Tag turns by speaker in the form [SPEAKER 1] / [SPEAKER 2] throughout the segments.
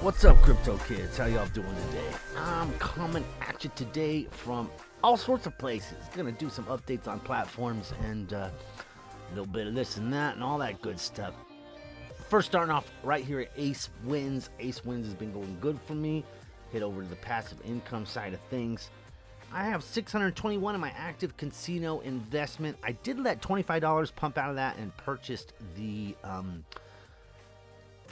[SPEAKER 1] What's up, crypto kids? How y'all doing today? I'm coming at you today from all sorts of places. Gonna do some updates on platforms and a little bit of this and that and all that good stuff. First, starting off right here at AceWins. AceWins has been going good for me. Head over to the passive income side of things. I have 621 in my active casino investment. I did let $25 pump out of that and purchased the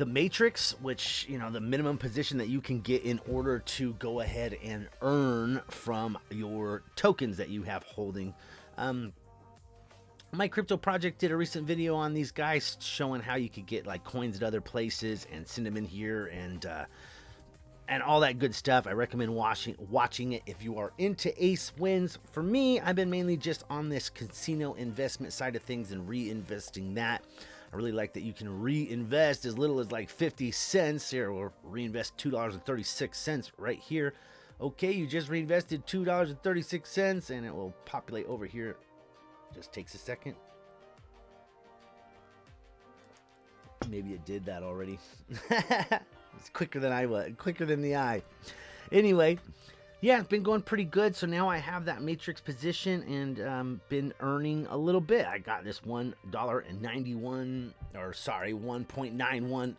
[SPEAKER 1] matrix, which, you know, the minimum position that you can get in order to go ahead and earn from your tokens that you have holding. My crypto project did a recent video on these guys showing how you could get like coins at other places and send them in here and all that good stuff. I recommend watching it if you are into AceWins. For me, I've been mainly just on this casino investment side of things and reinvesting that. I really like that you can reinvest as little as like 50 cents here, or reinvest $2.36 right here. Okay, you just reinvested $2.36 and it will populate over here. Just takes a second. Maybe it did that already. It's quicker than I was, quicker than the eye. Anyway, yeah, it's been going pretty good. So now I have that matrix position and been earning a little bit. I got this $1.91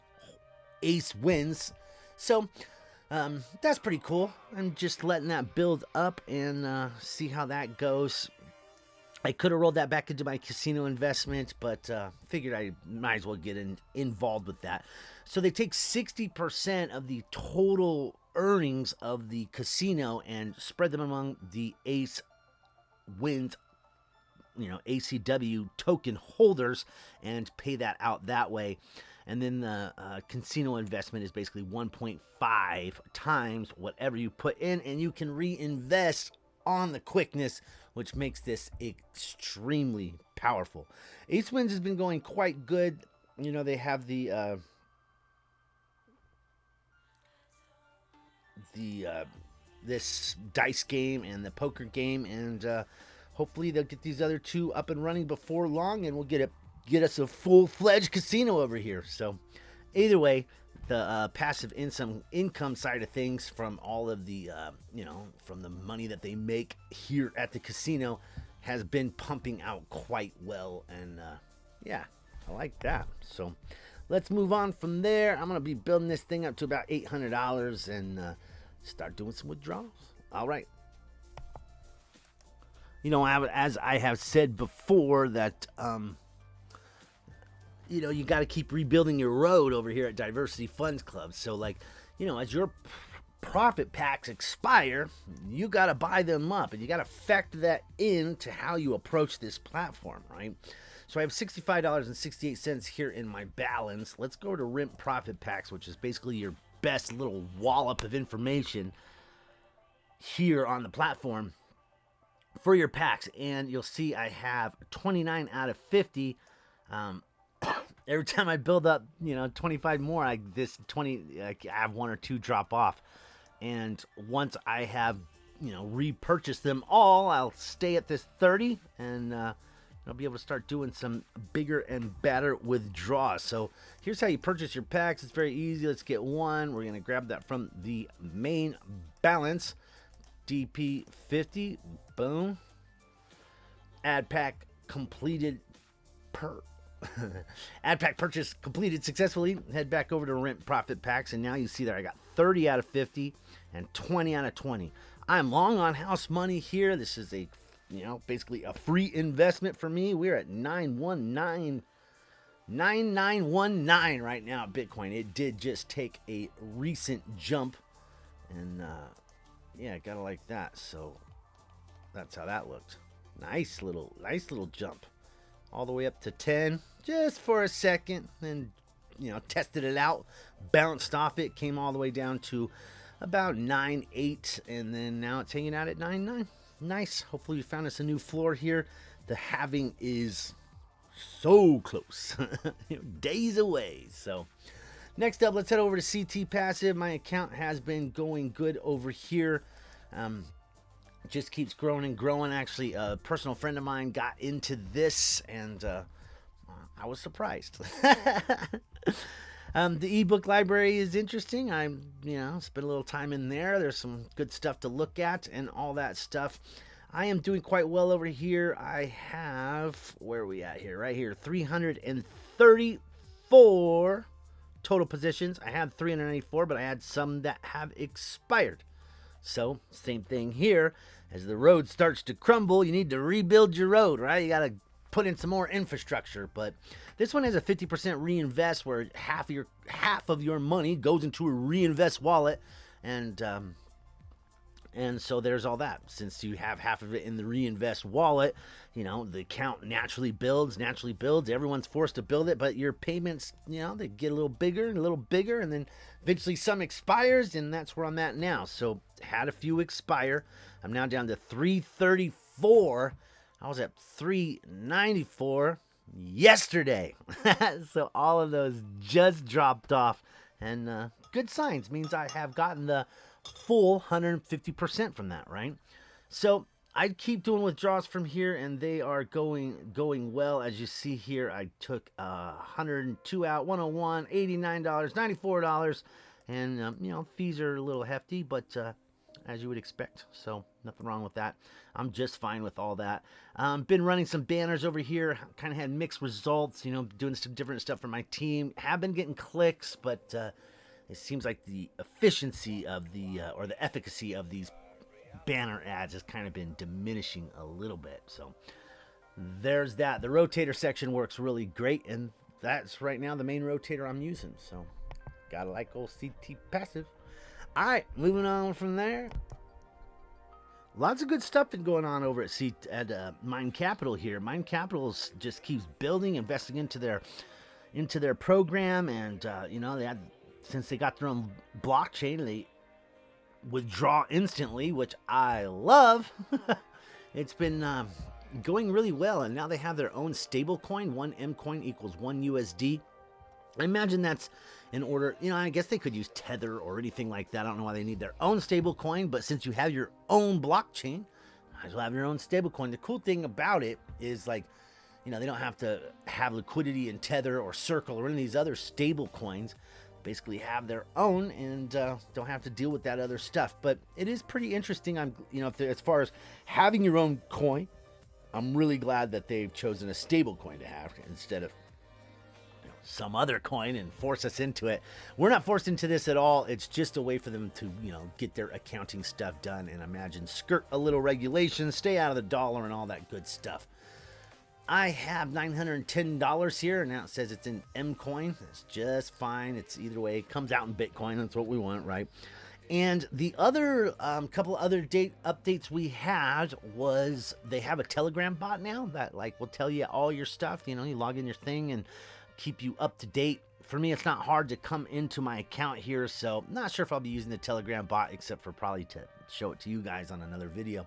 [SPEAKER 1] AceWins. So that's pretty cool. I'm just letting that build up and see how that goes. I could have rolled that back into my casino investment, but figured I might as well get involved with that. So they take 60% of the total earnings of the casino and spread them among the AceWins, ACW token holders, and pay that out that way. And then the casino investment is basically 1.5 times whatever you put in, and you can reinvest on the quickness, which makes this extremely powerful. AceWins has been going quite good. You know, they have this dice game and the poker game, and hopefully they'll get these other two up and running before long, and we'll get us a full-fledged casino over here. So either way, the passive income side of things from all of the from the money that they make here at the casino has been pumping out quite well, and yeah, I like that. So let's move on from there. I'm gonna be building this thing up to about $800 and start doing some withdrawals. All right. You know, as I have said before, that you got to keep rebuilding your road over here at Diversity Funds Club. So, like, as your profit packs expire, you got to buy them up, and you got to factor that into how you approach this platform, right? So I have $65.68 here in my balance. Let's go to RIMP Profit Packs, which is basically your best little wallop of information here on the platform for your packs. And you'll see I have 29 out of 50. Every time I build up, 25 more, I have one or two drop off. And once I have, repurchased them all, I'll stay at this 30 and I'll be able to start doing some bigger and better withdrawals. So here's how you purchase your packs. It's very easy. Let's get one. We're going to grab that from the main balance. DP50. Boom. Add pack completed Ad pack purchase completed successfully. Head back over to Rent Profit Packs, and now you see there I got 30 out of 50 and 20 out of 20. I'm long on house money here. This is a, basically a free investment for me. We're at 9919 right now at Bitcoin. It did just take a recent jump, and yeah, gotta like that. So that's how that looked. Nice little jump. All the way up to 10 just for a second, and tested it out, bounced off it, came all the way down to about 9.8, and then now it's hanging out at 9.9. Nice. Hopefully we found us a new floor here. The halving is so close. Days away. So next up, let's head over to CT Passive. My account has been going good over here. Just keeps growing and growing. Actually, a personal friend of mine got into this, and I was surprised. The ebook library is interesting. Spent a little time in there. There's some good stuff to look at and all that stuff. I am doing quite well over here. I have, where are we at here? Right here, 334 total positions. I had 394, but I had some that have expired. So, same thing here. As the road starts to crumble, you need to rebuild your road, right? You got to put in some more infrastructure. But this one has a 50% reinvest, where half of your money goes into a reinvest wallet, and so there's all that. Since you have half of it in the reinvest wallet, the account naturally builds. Everyone's forced to build it, but your payments, they get a little bigger, and then eventually some expires, and that's where I'm at now. So had a few expire. I'm now down to 334. I was at 394 yesterday. So all of those just dropped off, and good signs. Means I have gotten the full 150% from that, right? So I keep doing withdrawals from here, and they are going well. As you see here, I took 102 out, 101, $89, $94, and fees are a little hefty, but as you would expect, so nothing wrong with that. I'm just fine with all that. Been running some banners over here, kind of had mixed results, doing some different stuff for my team. Have been getting clicks, but it seems like the efficiency of or the efficacy of these banner ads has kind of been diminishing a little bit. So there's that. The rotator section works really great, and that's right now the main rotator I'm using. So gotta like old CT Passive. All right, moving on from there. Lots of good stuff been going on over at Mind Capital here. Mind Capital just keeps building, investing into their program, and since they got their own blockchain, they withdraw instantly, which I love. It's been going really well, and now they have their own stable coin. 1 M coin equals 1 USD. I imagine that's in order, I guess they could use Tether or anything like that. I don't know why they need their own stable coin, but since you have your own blockchain, might as well have your own stable coin. The cool thing about it is, they don't have to have liquidity in Tether or Circle or any of these other stable coins. Basically have their own, and don't have to deal with that other stuff. But it is pretty interesting. As far as having your own coin, I'm really glad that they've chosen a stable coin to have instead of some other coin and force us into it. We're not forced into this at all. It's just a way for them to get their accounting stuff done, and imagine skirt a little regulation, stay out of the dollar, and all that good stuff. I have $910 here, and now it says it's in M coin. It's just fine. It's either way. It comes out in Bitcoin. That's what we want, right? And the other couple other updates we had was they have a Telegram bot now that will tell you all your stuff. You log in your thing and keep you up to date. For me, it's not hard to come into my account here, so I'm not sure if I'll be using the Telegram bot, except for probably to show it to you guys on another video.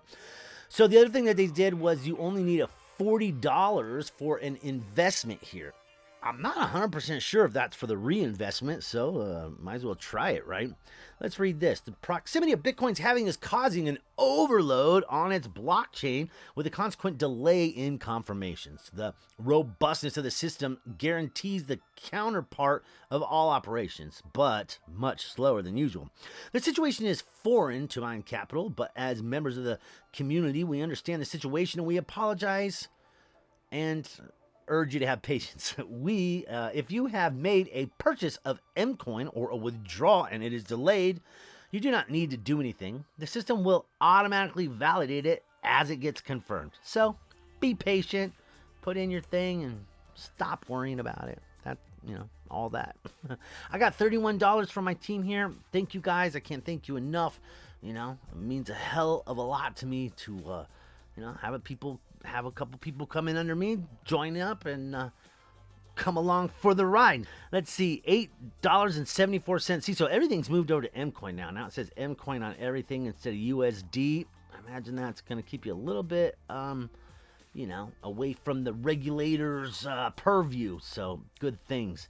[SPEAKER 1] So the other thing that they did was you only need a $40 for an investment here. I'm not 100% sure if that's for the reinvestment, so might as well try it, right? Let's read this. The proximity of Bitcoin's halving is causing an overload on its blockchain with a consequent delay in confirmations. The robustness of the system guarantees the counterpart of all operations, but much slower than usual. The situation is foreign to Mind Capital, but as members of the community, we understand the situation and we apologize and urge you to have patience. If you have made a purchase of Mcoin or a withdrawal and it is delayed, you do not need to do anything. The system will automatically validate it as it gets confirmed. So be patient, put in your thing, and stop worrying about it. All that. I got $31 from my team here. Thank you guys. I can't thank you enough. It means a hell of a lot to me to have a couple people come in under me, join up, and come along for the ride. Let's see, $8.74. See, so everything's moved over to Mcoin now. Now it says Mcoin on everything instead of USD. I imagine that's going to keep you a little bit, away from the regulators' purview. So good things.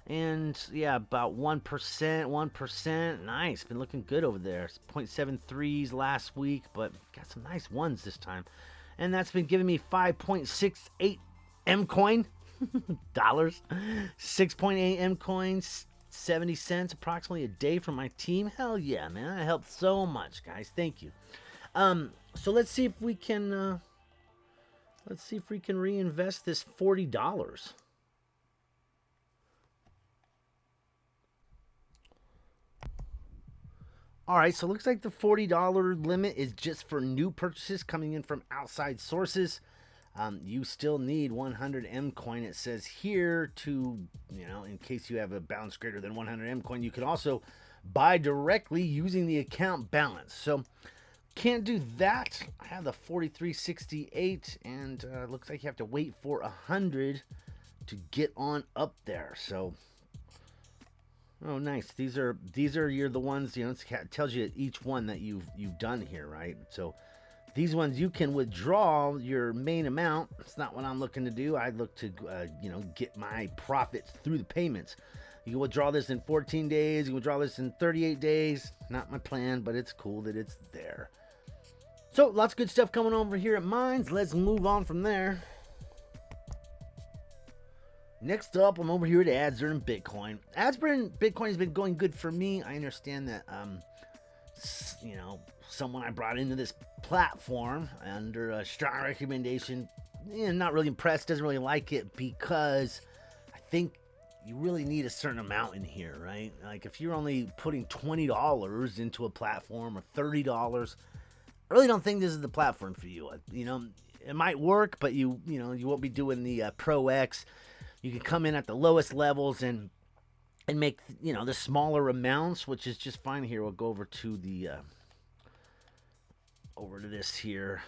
[SPEAKER 1] And yeah, about 1%. Nice. Been looking good over there. It's 0.73s last week, but got some nice ones this time. And that's been giving me 5.68 M coin dollars, 6.8 M coins, 70 cents approximately a day from my team. Hell yeah, man. That helped so much, guys. Thank you. So let's see if we can reinvest this $40. All right, so it looks like the $40 limit is just for new purchases coming in from outside sources. You still need 100 M coin. It says here to, in case you have a balance greater than 100 M coin, you can also buy directly using the account balance. So can't do that. I have the 4368, and looks like you have to wait for 100 to get on up there. So. Oh, nice. These are you're the ones, it tells you each one that you've done here, right? So these ones you can withdraw your main amount. It's not what I'm looking to do. I look to get my profits through the payments. You can withdraw this in 14 days. You can withdraw this in 38 days. Not my plan, but it's cool that it's there. So lots of good stuff coming over here at Mines. Let's move on from there. Next up, I'm over here at AdsEarnBitcoin. AdsEarnBitcoin has been going good for me. I understand that, someone I brought into this platform under a strong recommendation, not really impressed, doesn't really like it because I think you really need a certain amount in here, right? Like if you're only putting $20 into a platform or $30, I really don't think this is the platform for you. It might work, but you won't be doing the Pro X. You can come in at the lowest levels and make, the smaller amounts, which is just fine here. We'll go over to the, over to this here.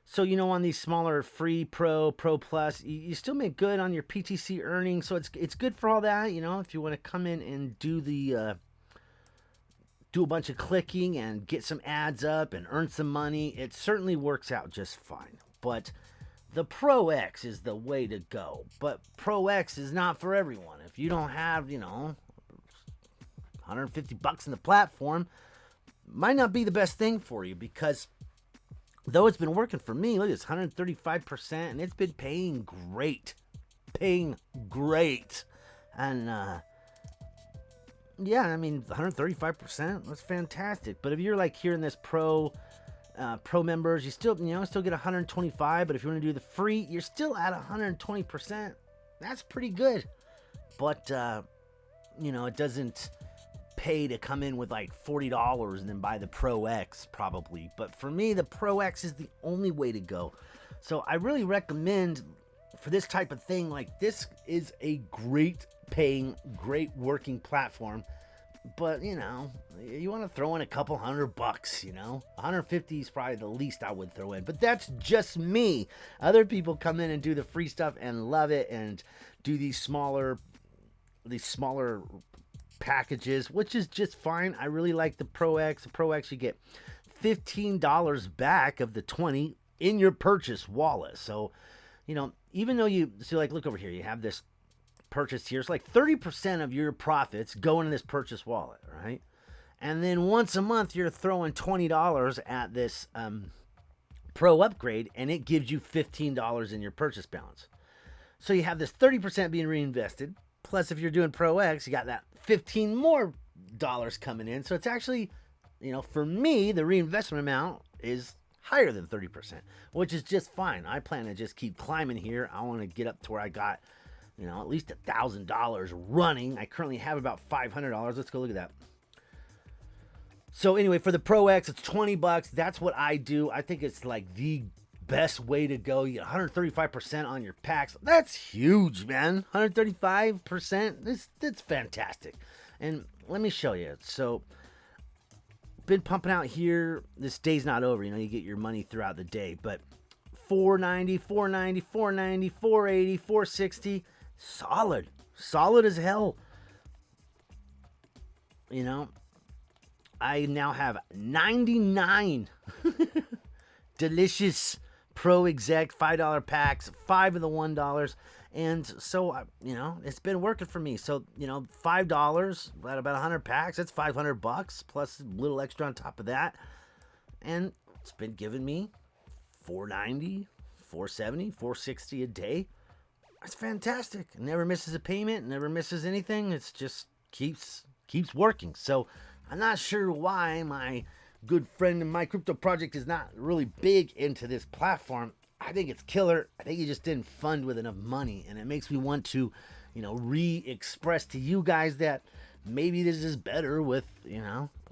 [SPEAKER 1] So, on these smaller free Pro Plus, you still make good on your PTC earnings. So it's good for all that, if you want to come in and do the, do a bunch of clicking and get some ads up and earn some money. It certainly works out just fine. But the Pro X is the way to go, but Pro X is not for everyone. If you don't have, $150 in the platform, might not be the best thing for you because though it's been working for me, look, it's 135% and it's been paying great. And, 135%, that's fantastic. But if you're like here in this Pro members, you still get 125, but if you want to do the free, you're still at 120%. That's pretty good. But it doesn't pay to come in with like $40 and then buy the Pro X probably. But for me, the Pro X is the only way to go. So I really recommend for this type of thing, like this is a great paying, great working platform. But, you want to throw in a couple $100, 150 is probably the least I would throw in. But that's just me. Other people come in and do the free stuff and love it and do these smaller packages, which is just fine. I really like the Pro X. The Pro X, you get $15 back of the $20 in your purchase wallet. So, even though look over here, you have this purchase here. It's like 30% of your profits go into this purchase wallet, right? And then once a month, you're throwing $20 at this Pro upgrade, and it gives you $15 in your purchase balance. So you have this 30% being reinvested. Plus, if you're doing Pro X, you got that $15 more coming in. So it's actually, for me, the reinvestment amount is higher than 30%, which is just fine. I plan to just keep climbing here. I want to get up to where I got at least $1,000 running. I currently have about $500. Let's go look at that. So anyway, for the Pro X, it's $20. That's what I do. I think it's like the best way to go. You get 135% on your packs. That's huge, man. 135%. That's fantastic. And let me show you. So been pumping out here. This day's not over. You get your money throughout the day, but 490, 490, 490, 480, 460. Solid as hell. I now have 99 delicious Pro Exec $5 packs, 5 of the $1. And so, it's been working for me. So, $5 at about 100 packs, that's $500 plus a little extra on top of that. And it's been giving me $490, $470, $460 a day. That's fantastic. It never misses a payment, never misses anything. It's just keeps working. So I'm not sure why my good friend in my crypto project is not really big into this platform. I think it's killer. I think he just didn't fund with enough money, and it makes me want to, re-express to you guys that maybe this is better with,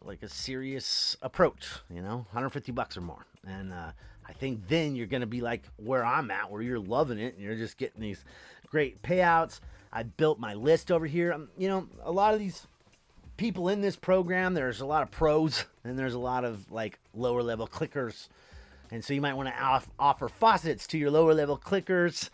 [SPEAKER 1] like a serious approach, $150 or more. And I think then you're going to be like where I'm at, where you're loving it and you're just getting these great payouts. I built my list over here. A lot of these people in this program, there's a lot of pros and there's a lot of like lower level clickers. And so you might want to offer faucets to your lower level clickers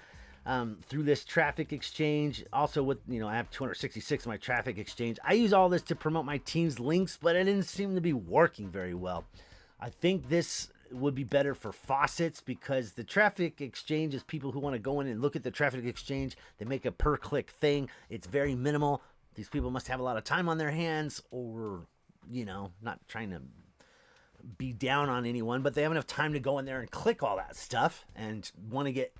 [SPEAKER 1] through this traffic exchange. Also with, I have 266 in my traffic exchange. I use all this to promote my team's links, but it didn't seem to be working very well. I think this would be better for faucets because the traffic exchange is people who want to go in and look at the traffic exchange. They make a per click thing. It's very minimal. These people must have a lot of time on their hands or, not trying to be down on anyone, but they have enough time to go in there and click all that stuff and want to get,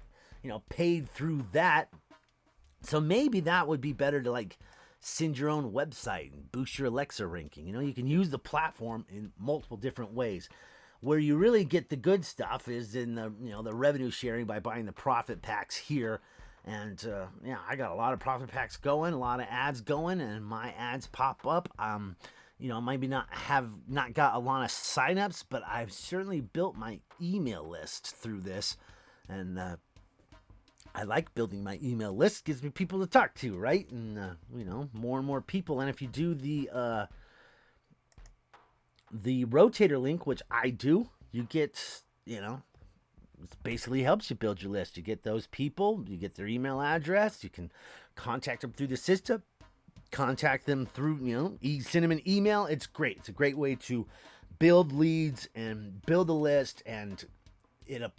[SPEAKER 1] paid through that. So maybe that would be better to like send your own website and boost your Alexa ranking. You can use the platform in multiple different ways. Where you really get the good stuff is in the, the revenue sharing by buying the profit packs here. And I got a lot of profit packs going, a lot of ads going, and my ads pop up. Maybe not got a lot of signups, but I've certainly built my email list through this. And I like building my email list. Gives me people to talk to, right? And, more and more people. And if you do the rotator link, which I do, you get, it basically helps you build your list. You get those people, you get their email address, you can contact them through the system, contact them through, send them an email. It's great. It's a great way to build leads and build a list, and it,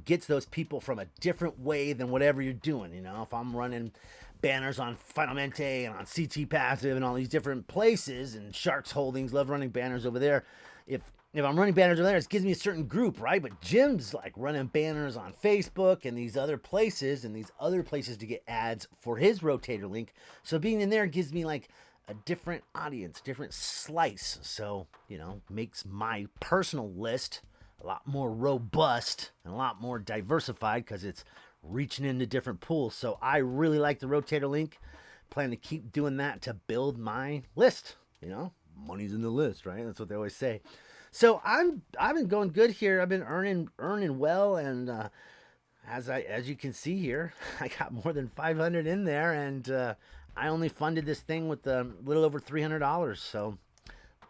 [SPEAKER 1] gets those people from a different way than whatever you're doing. If I'm running banners on Finalmente and on CT Passive and all these different places, and Sharks Holdings, love running banners over there. If I'm running banners over there, it gives me a certain group, right? But Jim's like running banners on Facebook and these other places to get ads for his rotator link. So being in there gives me like a different audience, different slice. So, makes my personal list a lot more robust and a lot more diversified because it's reaching into different pools. So I really like the rotator link. Plan to keep doing that to build my list. Money's in the list, right? That's what they always say. So I've been going good here. I've been earning well, and as you can see here, I got more than 500 in there, and I only funded this thing with a little over $300. So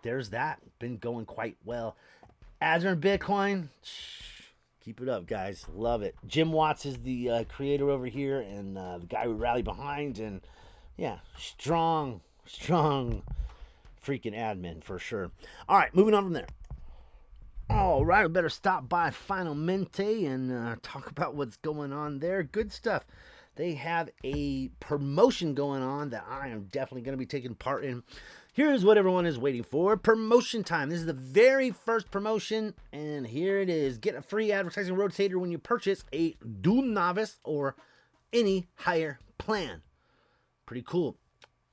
[SPEAKER 1] there's that. Been going quite well. AdsEarnBitcoin. Keep it up, guys. Love it. Jim Watts is the creator over here and the guy we rally behind. And, yeah, strong freaking admin for sure. All right, moving on from there. All right, we better stop by Finalmente and talk about what's going on there. Good stuff. They have a promotion going on that I am definitely going to be taking part in. Here's what everyone is waiting for. Promotion time. This is the very first promotion, and here it is. Get a free advertising rotator when you purchase a Do Novice or any higher plan. Pretty cool.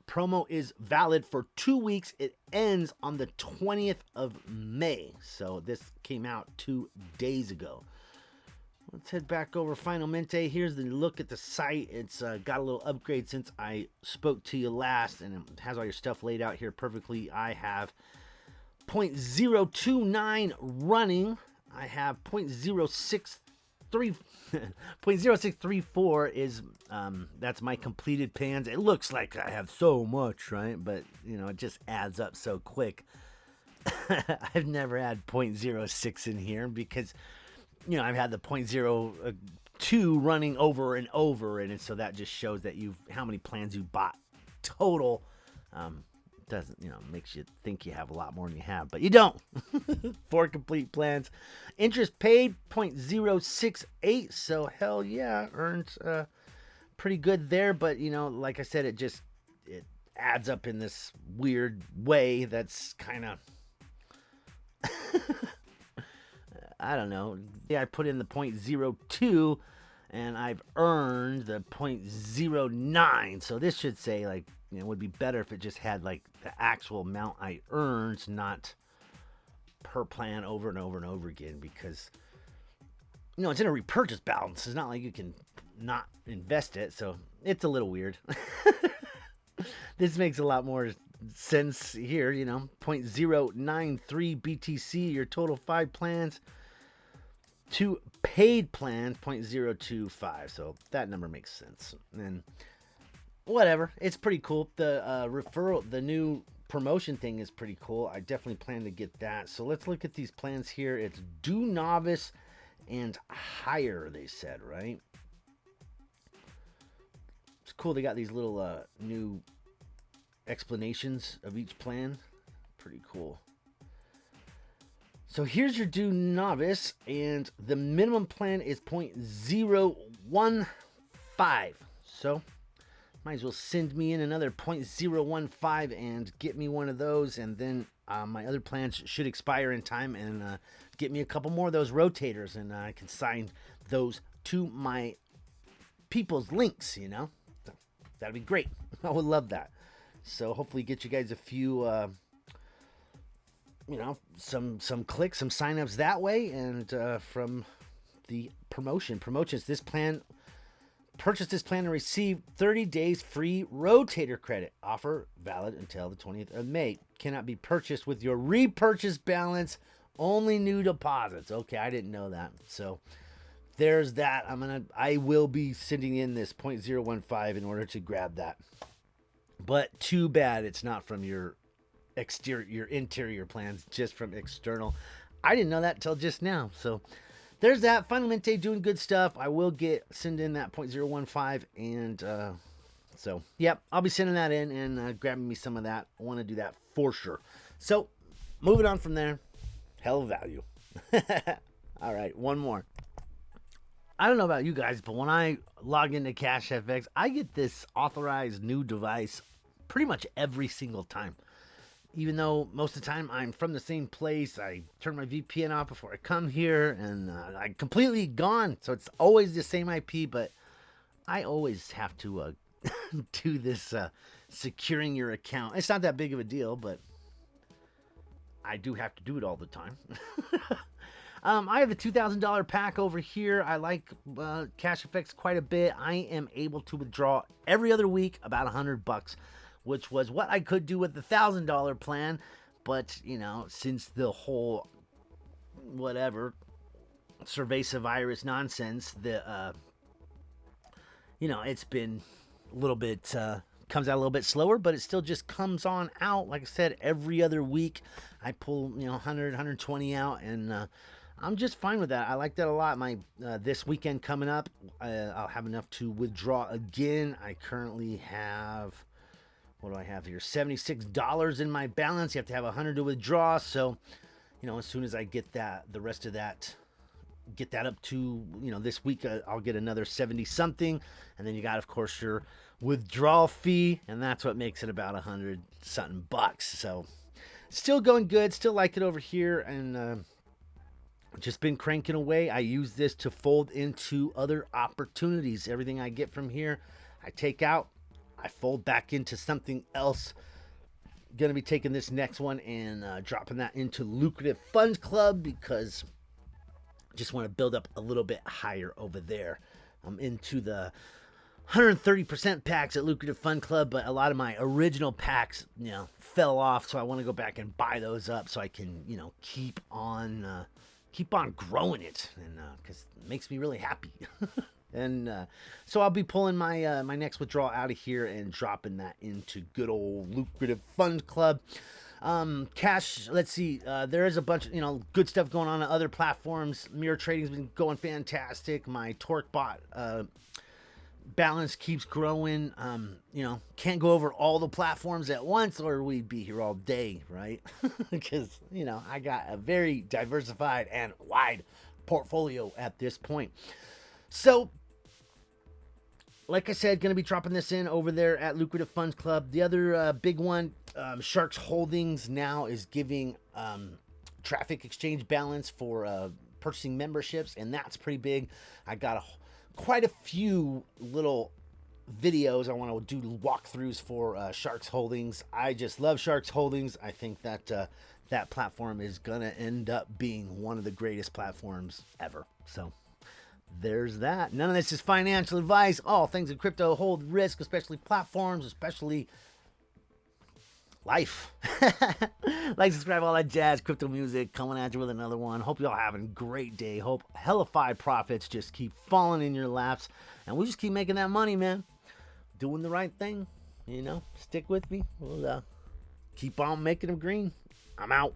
[SPEAKER 1] Promo is valid for 2 weeks. It ends on the 20th of May. So this came out 2 days ago. Let's head back over Finalmente. Here's the look at the site. It's got a little upgrade since I spoke to you last, and it has all your stuff laid out here perfectly. I have 0.029 running. I have 0.0634 is that's my completed plans. It looks like I have so much, right? But it just adds up so quick. I've never had 0.06 in here because I've had the 0.02 running over and over, and so that just shows that how many plans you bought total. Doesn't makes you think you have a lot more than you have, but you don't. 4 complete plans. Interest paid 0.068, so hell yeah, earned pretty good there. But like I said, it adds up in this weird way that's kind of I don't know. Yeah, I put in the 0.02 and I've earned the 0.09. So this should say, like, it would be better if it just had like the actual amount I earned, not per plan over and over and over again, because it's in a repurchase balance. It's not like you can not invest it, so it's a little weird. This makes a lot more sense here. 0.093 BTC, your total 5 plans. 2 paid plans, 0.025. So that number makes sense. And whatever, it's pretty cool. The referral, the new promotion thing is pretty cool. I definitely plan to get that. So let's look at these plans here. It's do novice and higher, they said, right? It's cool. They got these little new explanations of each plan. Pretty cool. So here's your do novice, and the minimum plan is 0.015. So might as well send me in another 0.015 and get me one of those, and then my other plans should expire in time, and get me a couple more of those rotators, and I can sign those to my people's links, So that'd be great. I would love that. So hopefully get you guys a few, some clicks, some signups that way, and from the promotions. This plan, purchase this plan and receive 30 days free rotator credit. Offer valid until the 20th of May. Cannot be purchased with your repurchase balance. Only new deposits. Okay, I didn't know that. So there's that. I will be sending in this 0.015 in order to grab that. But too bad it's not from your interior plans, just from external. I didn't know that until just now. So there's that. Finalmente doing good stuff. I will send in that 0.015, and so yep, I'll be sending that in and grabbing me some of that. I want to do that for sure. So moving on from there, hell of value. All right, one more. I don't know about you guys, but when I log into CashFX, I get this authorized new device pretty much every single time. Even though most of the time I'm from the same place, I turn my VPN off before I come here, and I'm completely gone. So it's always the same IP, but I always have to do this securing your account. It's not that big of a deal, but I do have to do it all the time. I have a $2,000 pack over here. I like CashFX quite a bit. I am able to withdraw every other week about $100, which was what I could do with the $1,000 plan. But, since the whole whatever cerveza virus nonsense, it's been a little bit, comes out a little bit slower, but it still just comes on out. Like I said, every other week I pull, 100, 120 out, and I'm just fine with that. I like that a lot. My this weekend coming up, I'll have enough to withdraw again. I currently have, what do I have here? $76 in my balance. You have to have 100 to withdraw. So, as soon as I get that, the rest of that, get that up to, this week, I'll get another 70 something. And then you got, of course, your withdrawal fee, and that's what makes it about 100 something bucks. So still going good. Still like it over here. And, just been cranking away. I use this to fold into other opportunities. Everything I get from here, I take out, I fold back into something else. Gonna be taking this next one and dropping that into Lucrative Funds Club, because I just want to build up a little bit higher over there. I'm into the 130% packs at Lucrative Fund Club, but a lot of my original packs, fell off. So I want to go back and buy those up so I can, keep on growing it, and because it makes me really happy. And so I'll be pulling my my next withdrawal out of here and dropping that into good old Lucrative Fund Club. Cash, let's see, there is a bunch of good stuff going on other platforms. Mirror trading's been going fantastic. My Torque bot balance keeps growing. Can't go over all the platforms at once, or we'd be here all day, right? Because I got a very diversified and wide portfolio at this point. So like I said, going to be dropping this in over there at Lucrative Funds Club. The other big one, Sharks Holdings now is giving traffic exchange balance for purchasing memberships, and that's pretty big. I got a quite a few little videos I want to do walkthroughs for Sharks Holdings. I just love Sharks Holdings. I think that that platform is gonna end up being one of the greatest platforms ever. So there's that. None of this is financial advice. All things in crypto hold risk, especially platforms, especially life. Like, subscribe, all that jazz, crypto music, coming at you with another one. Hope y'all having a great day. Hope hellified profits just keep falling in your laps, and we just keep making that money, man. Doing the right thing, you know. Stick with me. We'll keep on making them green. I'm out.